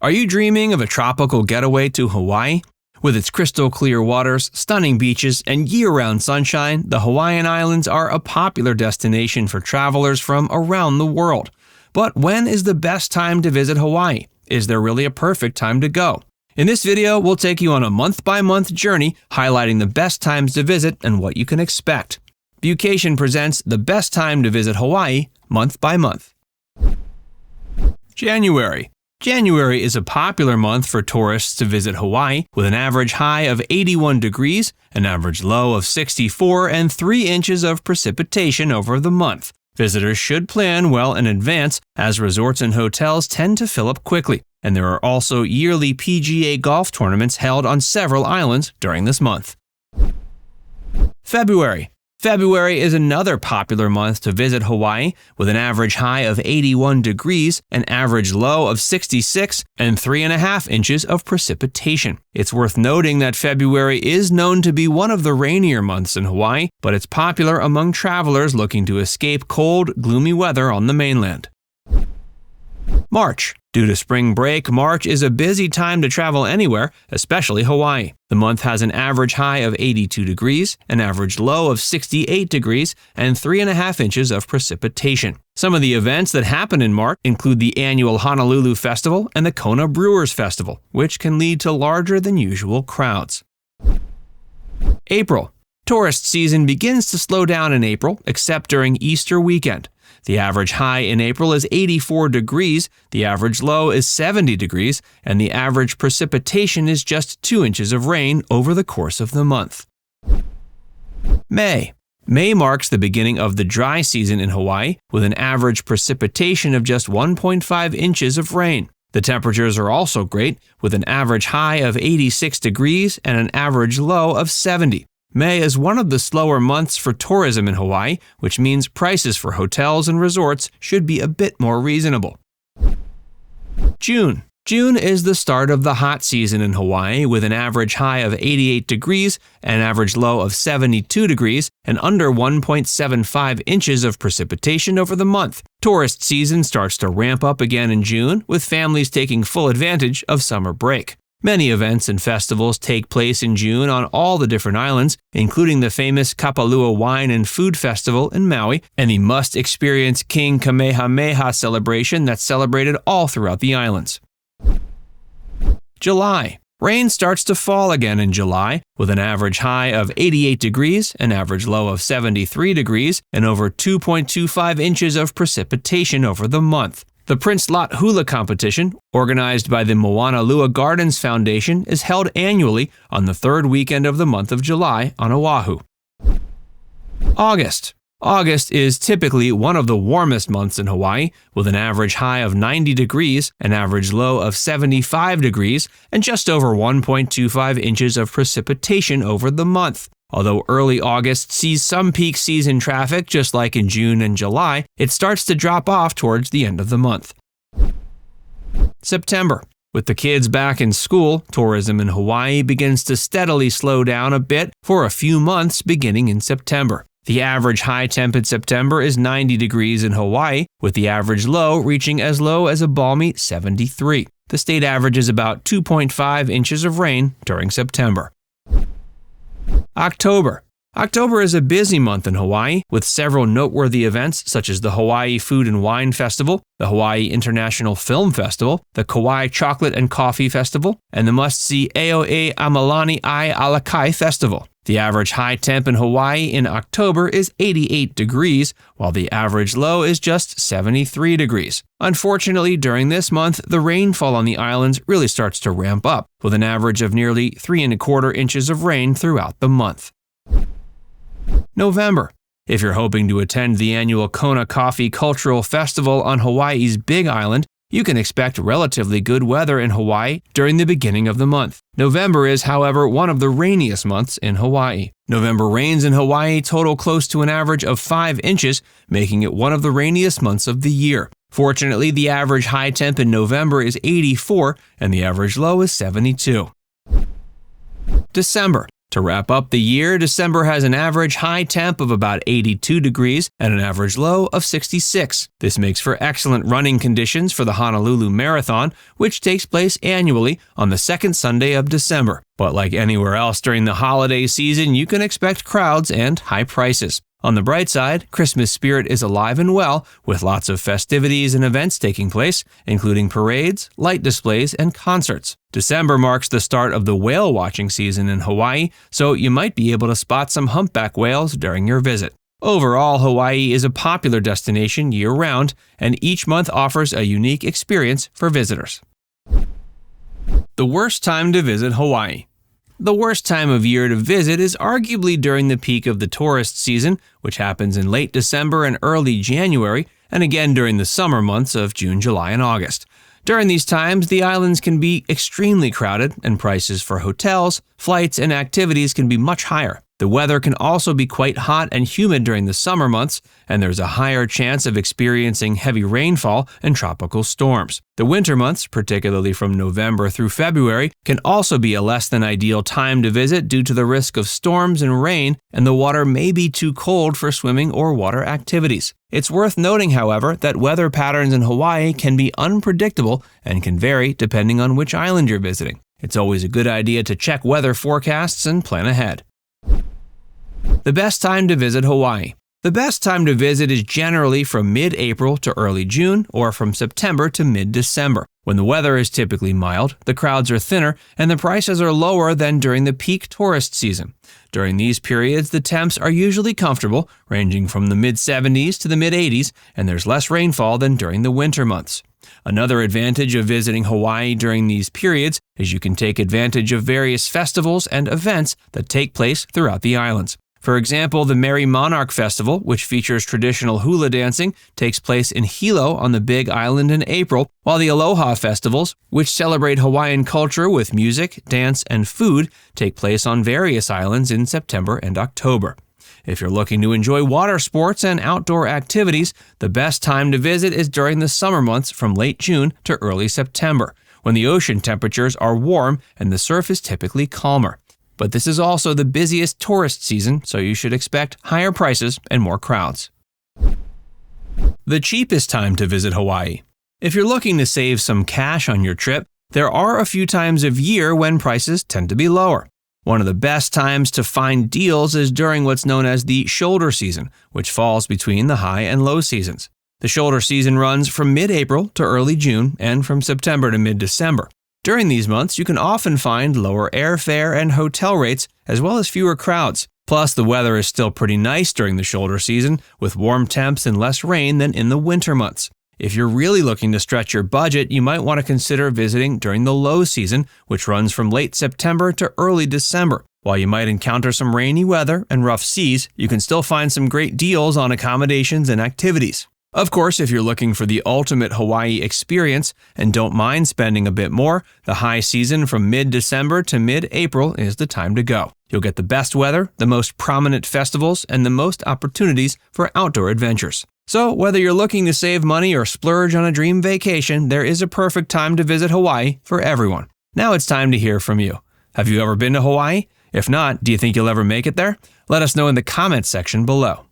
Are you dreaming of a tropical getaway to Hawaii? With its crystal clear waters, stunning beaches, and year-round sunshine, the Hawaiian Islands are a popular destination for travelers from around the world. But when is the best time to visit Hawaii? Is there really a perfect time to go? In this video, we'll take you on a month-by-month journey highlighting the best times to visit and what you can expect. Viewcation presents the best time to visit Hawaii month by month. January. January is a popular month for tourists to visit Hawaii with an average high of 81 degrees, an average low of 64, and 3 inches of precipitation over the month. Visitors should plan well in advance as resorts and hotels tend to fill up quickly, and there are also yearly PGA golf tournaments held on several islands during this month. February. February is another popular month to visit Hawaii with an average high of 81 degrees, an average low of 66, and 3.5 inches of precipitation. It's worth noting that February is known to be one of the rainier months in Hawaii, but it's popular among travelers looking to escape cold, gloomy weather on the mainland. March. Due to spring break, March is a busy time to travel anywhere, especially Hawaii. The month has an average high of 82 degrees, an average low of 68 degrees, and 3.5 inches of precipitation. Some of the events that happen in March include the annual Honolulu Festival and the Kona Brewers Festival, which can lead to larger than usual crowds. April. Tourist season begins to slow down in April, except during Easter weekend. The average high in April is 84 degrees, the average low is 70 degrees, and the average precipitation is just 2 inches of rain over the course of the month. May. May marks the beginning of the dry season in Hawaii with an average precipitation of just 1.5 inches of rain. The temperatures are also great, with an average high of 86 degrees and an average low of 70. May is one of the slower months for tourism in Hawaii, which means prices for hotels and resorts should be a bit more reasonable. June. June is the start of the hot season in Hawaii with an average high of 88 degrees, an average low of 72 degrees, and under 1.75 inches of precipitation over the month. Tourist season starts to ramp up again in June, with families taking full advantage of summer break. Many events and festivals take place in June on all the different islands, including the famous Kapalua Wine and Food Festival in Maui and the must-experience King Kamehameha celebration that's celebrated all throughout the islands. July. Rain starts to fall again in July, with an average high of 88 degrees, an average low of 73 degrees, and over 2.25 inches of precipitation over the month. The Prince Lot Hula competition, organized by the Moanalua Gardens Foundation, is held annually on the third weekend of the month of July on Oahu. August. August is typically one of the warmest months in Hawaii, with an average high of 90 degrees, an average low of 75 degrees, and just over 1.25 inches of precipitation over the month. Although early August sees some peak season traffic just like in June and July, it starts to drop off towards the end of the month. September. With the kids back in school, tourism in Hawaii begins to steadily slow down a bit for a few months beginning in September. The average high temp in September is 90 degrees in Hawaii, with the average low reaching as low as a balmy 73. The state average is about 2.5 inches of rain during September. October. October is a busy month in Hawaii with several noteworthy events such as the Hawaii Food and Wine Festival, the Hawaii International Film Festival, the Kauai Chocolate and Coffee Festival, and the must-see Aoe Amalani Ai Alakai Festival. The average high temp in Hawaii in October is 88 degrees, while the average low is just 73 degrees. Unfortunately, during this month, the rainfall on the islands really starts to ramp up, with an average of nearly 3.25 inches of rain throughout the month. November. If you're hoping to attend the annual Kona Coffee Cultural Festival on Hawaii's Big Island, you can expect relatively good weather in Hawaii during the beginning of the month. November is, however, one of the rainiest months in Hawaii. November rains in Hawaii total close to an average of 5 inches, making it one of the rainiest months of the year. Fortunately, the average high temp in November is 84 and the average low is 72. December. To wrap up the year, December has an average high temp of about 82 degrees and an average low of 66. This makes for excellent running conditions for the Honolulu Marathon, which takes place annually on the second Sunday of December. But like anywhere else during the holiday season, you can expect crowds and high prices. On the bright side, Christmas spirit is alive and well, with lots of festivities and events taking place, including parades, light displays, and concerts. December marks the start of the whale watching season in Hawaii, so you might be able to spot some humpback whales during your visit. Overall, Hawaii is a popular destination year-round, and each month offers a unique experience for visitors. The worst time to visit Hawaii. The worst time of year to visit is arguably during the peak of the tourist season, which happens in late December and early January, and again during the summer months of June, July, and August. During these times, the islands can be extremely crowded, and prices for hotels, flights, and activities can be much higher. The weather can also be quite hot and humid during the summer months, and there's a higher chance of experiencing heavy rainfall and tropical storms. The winter months, particularly from November through February, can also be a less than ideal time to visit due to the risk of storms and rain, and the water may be too cold for swimming or water activities. It's worth noting, however, that weather patterns in Hawaii can be unpredictable and can vary depending on which island you're visiting. It's always a good idea to check weather forecasts and plan ahead. The best time to visit Hawaii. The best time to visit is generally from mid-April to early June or from September to mid-December. When the weather is typically mild, the crowds are thinner, and the prices are lower than during the peak tourist season. During these periods, the temps are usually comfortable, ranging from the mid-70s to the mid-80s, and there's less rainfall than during the winter months. Another advantage of visiting Hawaii during these periods is you can take advantage of various festivals and events that take place throughout the islands. For example, the Merry Monarch Festival, which features traditional hula dancing, takes place in Hilo on the Big Island in April, while the Aloha Festivals, which celebrate Hawaiian culture with music, dance, and food, take place on various islands in September and October. If you're looking to enjoy water sports and outdoor activities, the best time to visit is during the summer months from late June to early September, when the ocean temperatures are warm and the surf is typically calmer. But this is also the busiest tourist season, so you should expect higher prices and more crowds. The cheapest time to visit Hawaii. If you're looking to save some cash on your trip, there are a few times of year when prices tend to be lower. One of the best times to find deals is during what's known as the shoulder season, which falls between the high and low seasons. The shoulder season runs from mid-April to early June and from September to mid-December. During these months, you can often find lower airfare and hotel rates, as well as fewer crowds. Plus, the weather is still pretty nice during the shoulder season, with warm temps and less rain than in the winter months. If you're really looking to stretch your budget, you might want to consider visiting during the low season, which runs from late September to early December. While you might encounter some rainy weather and rough seas, you can still find some great deals on accommodations and activities. Of course, if you're looking for the ultimate Hawaii experience and don't mind spending a bit more, the high season from mid-December to mid-April is the time to go. You'll get the best weather, the most prominent festivals, and the most opportunities for outdoor adventures. So, whether you're looking to save money or splurge on a dream vacation, there is a perfect time to visit Hawaii for everyone. Now it's time to hear from you. Have you ever been to Hawaii? If not, do you think you'll ever make it there? Let us know in the comments section below.